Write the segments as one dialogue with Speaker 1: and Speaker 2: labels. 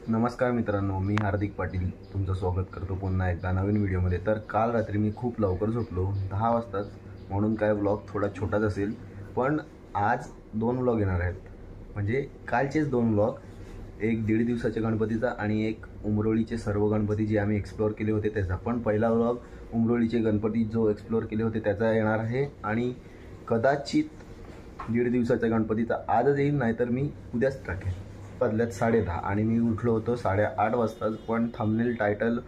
Speaker 1: नमस्कार मित्रांनो, मी हार्दिक पाटील तुमचं स्वागत करतो पुन्हा एकदा नवीन व्हिडिओमध्ये। तर काल रात्री मी खूप लवकर झोपलो 10 वाजताच, म्हणून काय व्लॉग थोडा छोटाच असेल, पण आज 2 व्लॉग येणार आहेत। म्हणजे कालचेच 2 व्लॉग, एक 1.5 दिवसाच्या गणपतीचा आणि एक उमरोळीचे सर्व गणपती जे आम्ही एक्सप्लोअर केले होते त्याचा। पण पहिला व्लॉग उमरोळीचे गणपती जो एक्सप्लोअर केले होते त्याचा येणार आहे आणि कदाचित 1.5 दिवसाच्या गणपतीचा आजच येईल, नाहीतर मी उद्याच टाकेल। बदल्यात 10:30 आणि मी उठलो होतो 8:30 वाजताच, पण थंबनेल, टायटल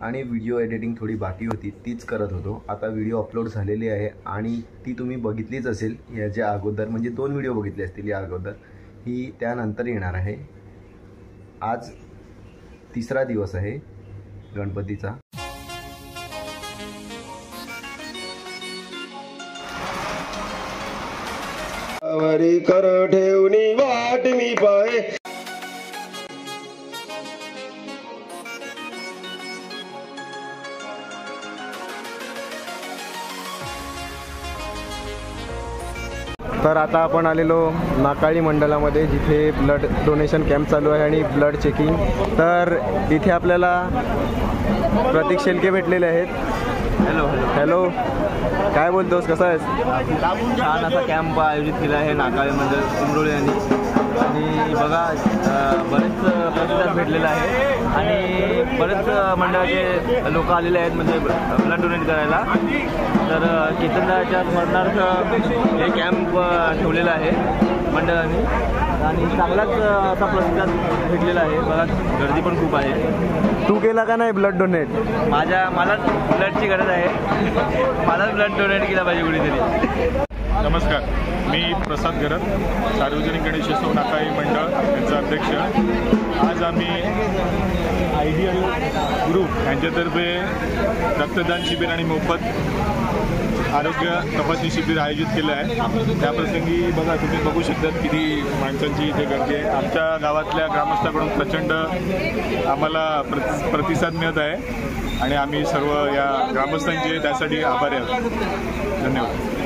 Speaker 1: आणि व्हिडिओ एडिटिंग थोडी बाकी होती, तीच करत होतो। आता व्हिडिओ अपलोड झालेली आहे आणि ती तुम्ही बघितलीच असेल याच्या अगोदर, म्हणजे 2 व्हिडिओ बघितले असतील या अगोदर, ही त्यानंतर येणार आहे। आज 3रा दिवस आहे गणपतीचा।
Speaker 2: वरी कर ठेवणी वाट मी पाहे।
Speaker 3: तर आता आपण आलेलो नाकाळी मंडलामध्ये, जिथे ब्लड डोनेशन कॅम्प चालू आहे आणि ब्लड चेकिंग। तर इथे आपल्याला प्रतीक शेलके भेटलेले आहेत।
Speaker 4: हॅलो
Speaker 3: हॅलो, काय बोलतोस, कसा आहेस?
Speaker 4: छान असा कॅम्प आयोजित केला आहे नाकाळी मंडळ उमरोळी आणि बघा बरेच प्रतिसाद भेटलेला आहे आणि बरेच मंडळाचे लोक आलेले आहेत म्हणजे ब्लड डोनेट करायला। तर कीर्तनदाच्या स्मरणार्थ हे कॅम्प ठेवलेला आहे मंडळाने आणि चांगलाच असा प्रतिसाद भेटलेला आहे। बघा गर्दी पण खूप आहे।
Speaker 3: तू केला का नाही ब्लड डोनेट?
Speaker 4: मलाच ब्लडची गरज आहे, मलाच ब्लड डोनेट केला पाहिजे कुणीतरी।
Speaker 5: नमस्कार, मी प्रसाद गरत, सार्वजनिक गणेशोत्सव नाकाळी मंडळ यांचा अध्यक्ष। आज आम्ही आयडियल ग्रुप यांच्यातर्फे रक्तदान शिबिर आणि मोफत आरोग्य तपासणी शिबिर आयोजित केलं आहे। त्याप्रसंगी बघा, तुम्ही बघू शकता किती माणसांची इथे गर्दी आहे। आमच्या गावातल्या ग्रामस्थांकडून प्रचंड आम्हाला प्रतिसाद मिळत आहे आणि आम्ही सर्व या ग्रामस्थांचे त्यासाठी आभारी आहोत। धन्यवाद।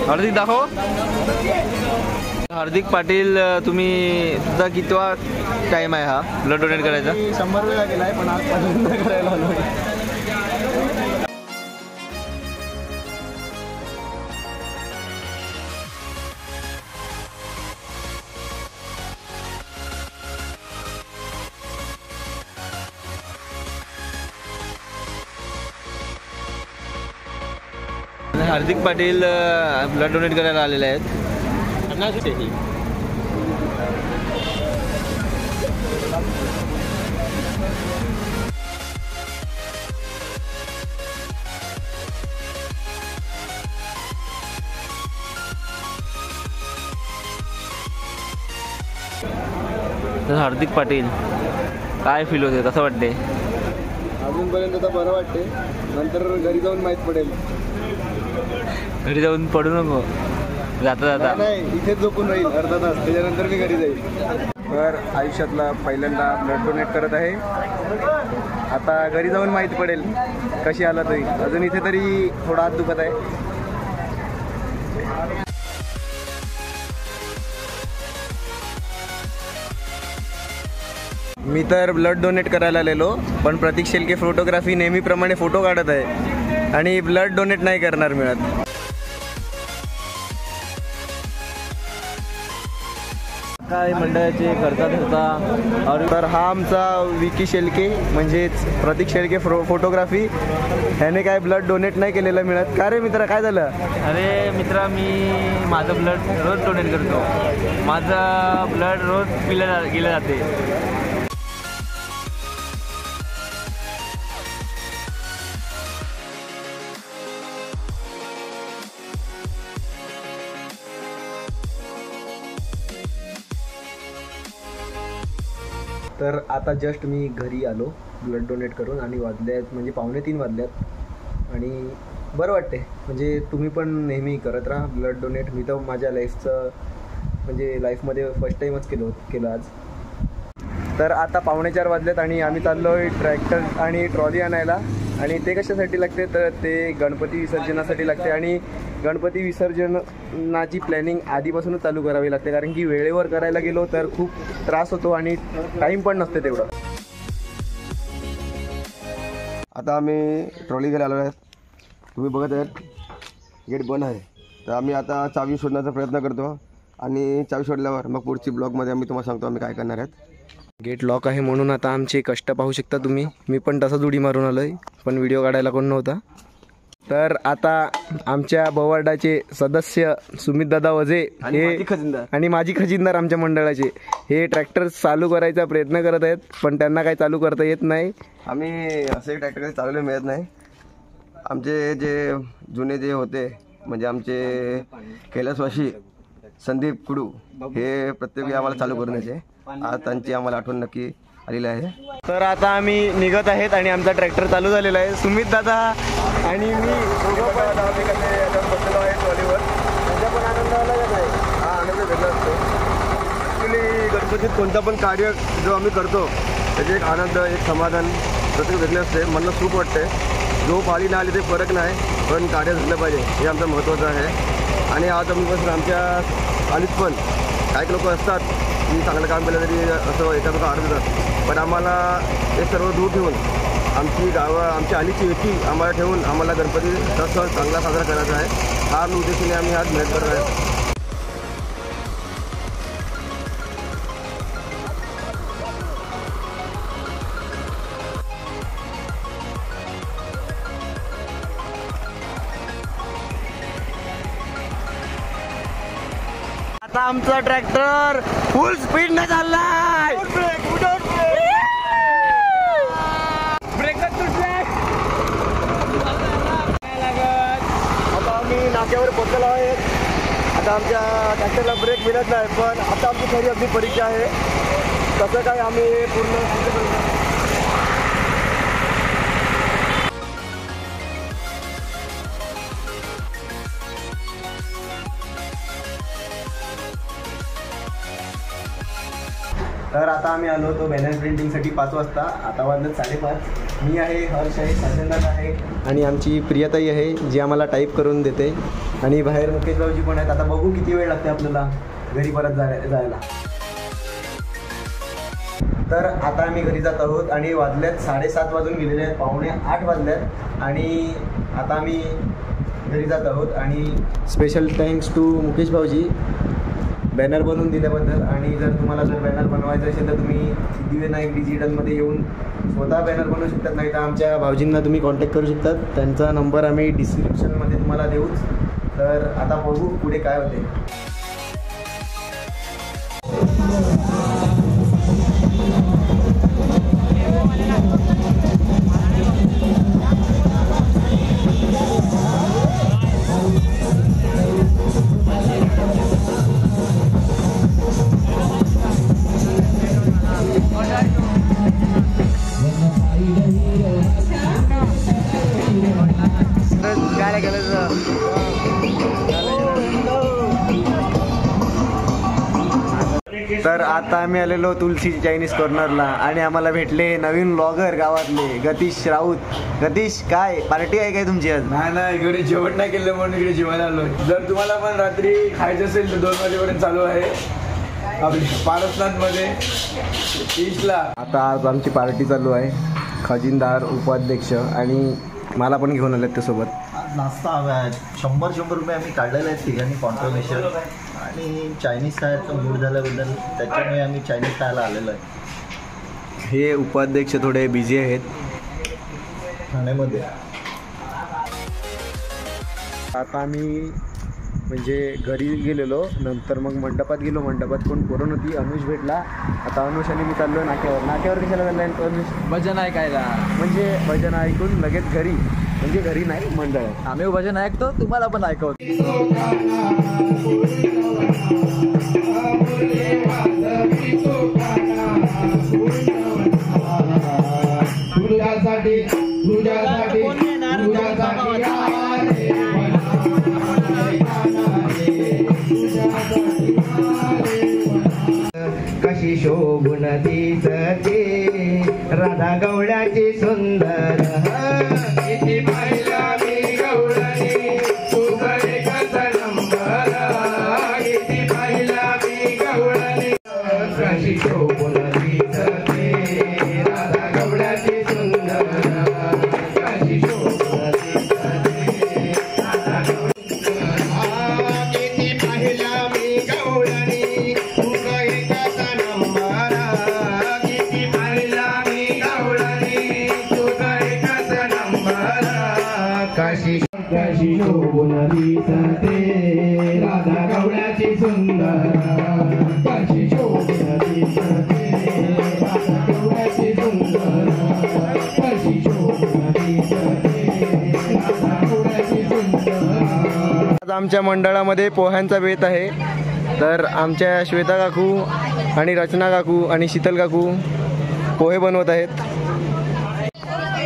Speaker 4: हार्दिक दाखव। हार्दिक पाटील, तुम्ही तुझा कितवा टाइम आहे हा ब्लड डोनेट करायचा?
Speaker 3: 100 वेळा केला आहे, पण आज पहिल्यांदा करायला आलो।
Speaker 4: हार्दिक पाटील ब्लड डोनेट करायला आलेले आहेत। तर हार्दिक पाटील, काय फील होते, कसं वाटते?
Speaker 3: अजूनपर्यंत तर बरं वाटते, नंतर घरी जाऊन माहीत पडेल।
Speaker 4: घरी जाऊन पडू नको, जाता जाता
Speaker 3: नाही, इथेच झोपून राहील अर्धा तास, त्याच्यानंतर मी घरी जाईल। तर आयुष्यातला पहिल्यांदा ब्लड डोनेट करत आहे। आता घरी जाऊन माहीत पडेल कशी आला तरी। अजून इथे तरी थोडा हात दुखत आहे। मी तर ब्लड डोनेट करायला आलेलो, पण प्रतीक शेलके फोटोग्राफी नेहमीप्रमाणे फोटो काढत आहे आणि ब्लड डोनेट नाही करणार मिळत।
Speaker 4: काय मंडळाचे करता धरता।
Speaker 3: तर हा आमचा विकी शेलके, म्हणजेच प्रतीक शेलके फोटोग्राफी, ह्याने काय ब्लड डोनेट नाही केलेलं मिळत। का रे मित्रा, काय झालं?
Speaker 4: अरे मित्रा, मी माझं ब्लड रोज डोनेट करतो, माझं ब्लड रोज गेलं जाते।
Speaker 3: तर आता जस्ट मी घरी आलो ब्लड डोनेट करून आणि वाजले आहेत म्हणजे 2:45 वाजल्यात आणि
Speaker 1: बरं वाटते. म्हणजे तुम्ही पण नेहमी करत राहा ब्लड डोनेट. मी तर माझ्या लाईफचं म्हणजे लाईफमध्ये फर्स्ट टाईमच केलं आज. तर आता 3:45 वाजलेत आणि आम्ही चाललो आहे ट्रॅक्टर आणि ट्रॉली आणायला. आणि ते कशासाठी लागते तर ते गणपती विसर्जनासाठी लागते. आणि गणपती विसर्जनाची प्लॅनिंग आधीपासूनच चालू करावी लागते, कारण की वेळेवर करायला गेलो तर खूप त्रास होतो आणि टाईम पण नसते तेवढं.
Speaker 2: आता आम्ही ट्रॉली घ्यायला आलो आहेत. तुम्ही बघत आहेत गेट बंद आहे, तर आम्ही आता चावी शोधण्याचा प्रयत्न करतो आणि चावी शोधल्यावर मग पुढची ब्लॉगमध्ये आम्ही तुम्हाला सांगतो आम्ही काय करणार आहेत.
Speaker 1: गेट लॉक आहे म्हणून आता आमचे कष्ट पाहू शकता तुम्ही. मी पण तसाच उडी मारून आलो आहे, पण व्हिडिओ काढायला कोण नव्हता. तर आता आमच्या बवार्डाचे सदस्य सुमितदादा वजे आणि माझी खजिनदार आमच्या मंडळाचे हे ट्रॅक्टर चालू करायचा प्रयत्न करत आहेत, पण त्यांना काही चालू करता येत नाही.
Speaker 2: आम्ही असे ट्रॅक्टर चालवले मिळत नाही. आमचे जे जुने जे होते म्हणजे आमचे कैलासवासी संदीप कुडू हे प्रत्येकी आम्हाला चालू करून यायचे. आज त्यांची आम्हाला आठवण नक्की आलेली आहे.
Speaker 1: तर आता आम्ही निघत आहेत आणि आमचा ट्रॅक्टर चालू झालेला आहे. सुमित दादा आणि मी बसलेलो आहे ट्रॉलीवर. त्यांचा पण आनंद आला नाही.
Speaker 2: हा आनंद वेगळा असतो. ॲक्च्युली गणपतीत कोणता पण कार्य जो आम्ही करतो त्याचे एक आनंद एक समाधान प्रत्येक वेगळे असते. मला सुख वाटते. जो पाळी नाही आली ते फरक नाही, पण कार्य झालं पाहिजे हे आमचं महत्त्वाचं आहे. आणि आज आम्ही बस आमच्या आलीत पण काही लोक असतात की चांगलं काम केलं तरी असं एखादं आर्ज देतात, पण आम्हाला हे सर्व दूर ठेवून आमची गावं आमच्या आलीची व्यक्ती आम्हाला ठेवून आम्हाला गणपतीचा सण चांगला साजरा करायचा आहे. हा उद्देशाने आम्ही आज मेहनत करत आहे.
Speaker 1: आता आमचा ट्रॅक्टर फुल स्पीड न चाललाय.
Speaker 2: आता आम्ही नाक्यावर पोहोचलेलो आहे. आता आमच्या ट्रॅक्टरला ब्रेक मिळत नाही, पण आता आमची खरी अगदी परीक्षा आहे. कसं काय आम्ही पूर्ण
Speaker 1: तर आता आम्ही आलो होतो बॅनर प्रिंटिंगसाठी 5 वाजता. आता वाजलं 5:30. मी आहे, हर्ष आहे, साजनदादा आहे आणि आमची प्रियताई आहे जी आम्हाला टाईप करून देते. आणि बाहेर मुकेश भाऊजी पण आहेत. आता बघू किती वेळ लागते आपल्याला घरी परत जायला. तर आता आम्ही घरी जात आहोत आणि वाजल्यात 7:30 वाजून गेलेले आहेत. 7:45 वाजल्यात आणि आता आम्ही घरी जात आहोत. आणि स्पेशल थँक्स टू मुकेश भाऊजी बॅनर बनवून दिल्याबद्दल. आणि जर तुम्हाला जर बॅनर बनवायचं असेल तर तुम्ही सिद्धिविनायक डिजिटलमध्ये येऊन स्वतः बॅनर बनवू शकतात, नाही तर आमच्या भाऊजींना तुम्ही कॉन्टॅक्ट करू शकतात. त्यांचा नंबर आम्ही डिस्क्रिप्शनमध्ये तुम्हाला देऊच. तर आता बघू पुढे काय होते. तर आता आम्ही आलेलो तुलसी चायनीज कॉर्नरला आणि आम्हाला भेटले नवीन ब्लॉगर गावातले गतीश राऊत. गतीश, काय पार्टी आहे काय तुमची आज?
Speaker 3: नाही इकडे जेवण नाही केलं म्हणून इकडे जेवायला आलो. जर तुम्हाला पण रात्री खायचं असेल तर 2 वाजेपर्यंत चालू आहे आपली पारसनाथमध्ये ईस्टला.
Speaker 1: आता आज आमची पार्टी चालू आहे. खजिनदार, उपाध्यक्ष आणि मला पण घेऊन आलेत त्यासोबत.
Speaker 6: नाश्ता हवा आहे. 100 रुपये आम्ही काढलेले आहेत तिघांनी कॉन्ट्रिब्युशन. आणि चायनीज खायचं मूड झाल्याबद्दल त्याच्यामुळे आम्ही चायनीज खायला आलेलो आहे.
Speaker 1: हे उपाध्यक्ष थोडे बिझी आहेत
Speaker 6: ठाण्यामध्ये.
Speaker 1: आता आम्ही म्हणजे घरी गेलेलो, नंतर मग मंडपात गेलो. मंडपात कोण कोरोन होती, अनुष भेटला. आता अनुष आणि मी चाललो नाक्यावर कशाला चालला अनुष?
Speaker 4: भजन ऐकायला.
Speaker 1: म्हणजे भजन ऐकून लगेच घरी, म्हणजे घरी नाही मंडळ.
Speaker 4: आम्ही भजन ऐकतो, तुम्हाला पण ऐकवतो.
Speaker 2: तुझ्यासाठी
Speaker 7: काशी शोभून दिसते राधा गवळ्याची सुंदर किती पाहिला मी गवळणी तुझे कसा नंबर किती पाहिला मी गवळणी काशी शोभून दिसते राधा गवळ्याची सुंदर काशी शोभून दिसते राधा किती पाहिला मी गवळणी तुझे कसा नंबर किती पाहिला मी गवळणी तुझे कसा नंबर काशी काशी शोभून दिसते राधा गवळ्याची सुंदर काशी शोभून दिसते राधा गवळ्याची सुंदर काशी शोभून दिसते राधा गवळ्याची सुंदर.
Speaker 2: आज आमच्या मंडळामध्ये पोह्यांचा बेत आहे. तर आमच्या श्वेता काकू आणि रचना काकू आणि शीतल काकू पोहे बनवत आहेत.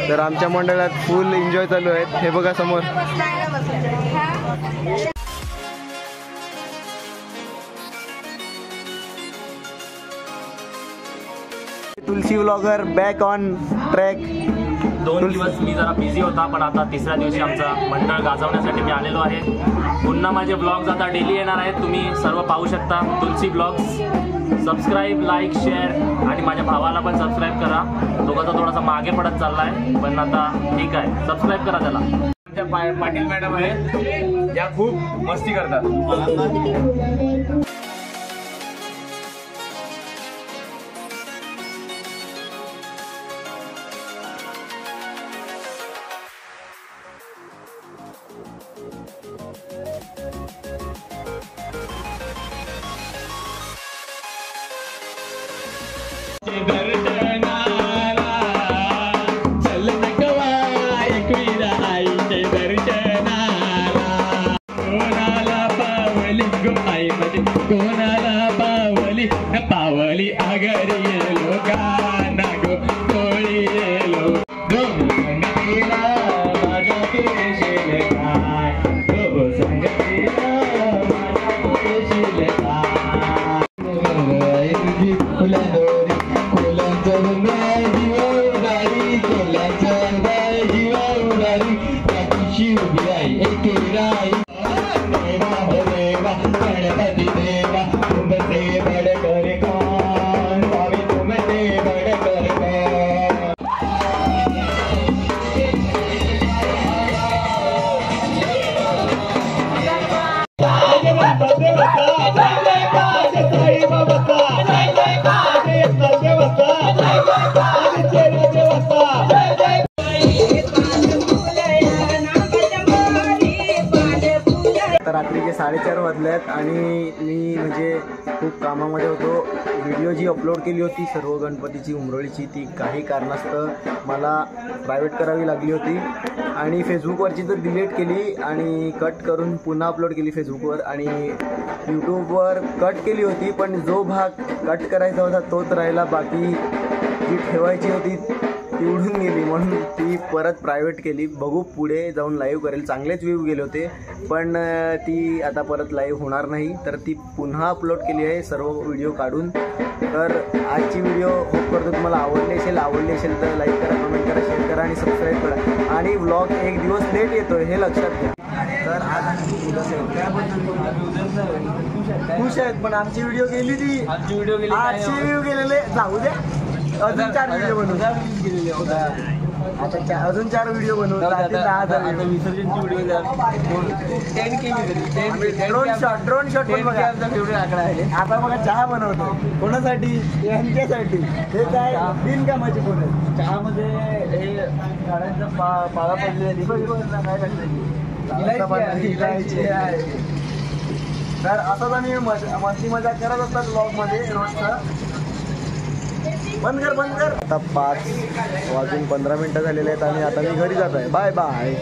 Speaker 2: तर आमच्या मंडळात फुल एन्जॉय चालू आहेत. हे बघा समोर. तुलसी व्लॉगर बॅक ऑन ट्रॅक.
Speaker 8: 2 दिवस मी जरा बिझी होता, पण आता तिसऱ्या दिवशी आमचा मंडळ गाजवण्यासाठी मी आलेलो आहे. पुन्हा माझे ब्लॉग्स आता डेली येणार आहेत. तुम्ही सर्व पाहू शकता तुलसी ब्लॉग्स. सबस्क्राईब, लाईक, शेअर आणि माझ्या भावाला पण सबस्क्राईब करा. दोघांचा थोडासा मागे पडत चालला आहे, पण आता ठीक आहे. सबस्क्राईब करा त्याला.
Speaker 4: पाटील मॅडम आहेत, त्या खूप मस्ती करतात.
Speaker 7: कोणाला पावली न पावली आगरी येलो गाना गो कोळी येलो गो संगतीला माझ्या केशील काय गो संगतीला माझ्या केशील काय फुलांदोरी फुलांचं गाय जीवा उडाली फुलांचं गाय जीवा उडाली त्याची शिवबी आई एके राई गणपति देवा तुमसे बढ़कर कौन स्वामी तुमसे बढ़कर कौन.
Speaker 2: आता रात्रीचे 4:30 वाजल्यात आणि मी म्हणजे खूप कामामध्ये होतो. व्हिडिओ जी अपलोड केली होती सर्व गणपतीची उमरोळीची, ती काही कारणास्तव मला प्रायव्हेट करावी लागली होती आणि फेसबुकवरची तर डिलीट केली आणि कट करून पुन्हा अपलोड केली फेसबुकवर आणि यूट्यूबवर कट केली होती. पण जो भाग कट करायचा होता तोच राहिला, बाकी जी ठेवायची होती ती उडून गेली, म्हणून ती परत प्रायव्हेट केली. बघू पुढे जाऊन लाईव्ह करेल. चांगलेच व्ह्यू गेले होते, पण ती आता परत लाईव्ह होणार नाही. तर ती पुन्हा अपलोड केली आहे सर्व व्हिडिओ काढून. तर आजची व्हिडिओ होप करतो तुम्हाला आवडली असेल तर लाईक करा, कमेंट करा, शेअर करा आणि सबस्क्राईब करा. आणि व्लॉग 1 दिवस लेट येतोय हे लक्षात घ्या. तर आज खुश आहेत, पण आमची व्हिडिओ गेली ती. आजची व्हिडिओ गेलेले जाऊ द्या. अजून 4 व्हिडिओ बनवू. आता अजून 4 व्हिडिओ बनवू. 10,000
Speaker 4: विसर्जनची व्हिडिओ 10
Speaker 2: ड्रोन शॉट पण बघा.
Speaker 4: आकडा आहे.
Speaker 2: आता बघा चहा बनवतो कोणासाठी? यांच्यासाठी. हे काय बिनकामाची कोण आहे?
Speaker 4: चहामध्ये हे झाडांचा पाला पडलेला काय
Speaker 2: तर असंच आम्ही मस्ती मजा करत असतात ब्लॉगमध्ये रोजचं. बंद कर. आता 5:15 झालेले आहेत आणि आता मी घरी जात आहे. Bye bye.